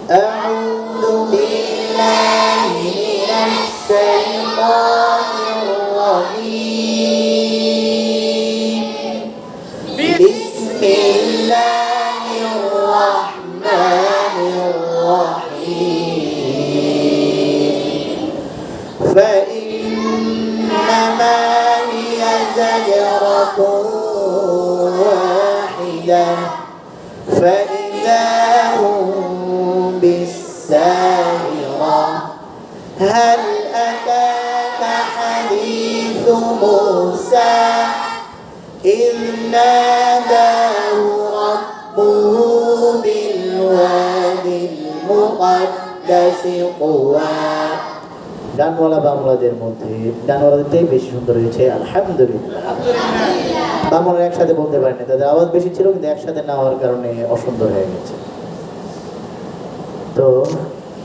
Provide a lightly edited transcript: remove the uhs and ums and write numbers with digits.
أعوذ بالله من الشيطان الرجيم بسم الله الرحمن الرحيم فإنما هي زجرة واحدة فإذا هم بالساهرة هل أتاك حديث موسى إذ ناداه ربه بالوادي المقدس طوى ডানওয়ালা বাংলাদের মধ্যে ডানওয়ালাদের বেশি সুন্দর হয়েছে আলহামদুলিল্লাহ। বাংলারা একসাথে বলতে পারেনি, তাদের আওয়াজ বেশি ছিল কিন্তু একসাথে না হওয়ার কারণে অসুন্দর হয়ে গেছে। তো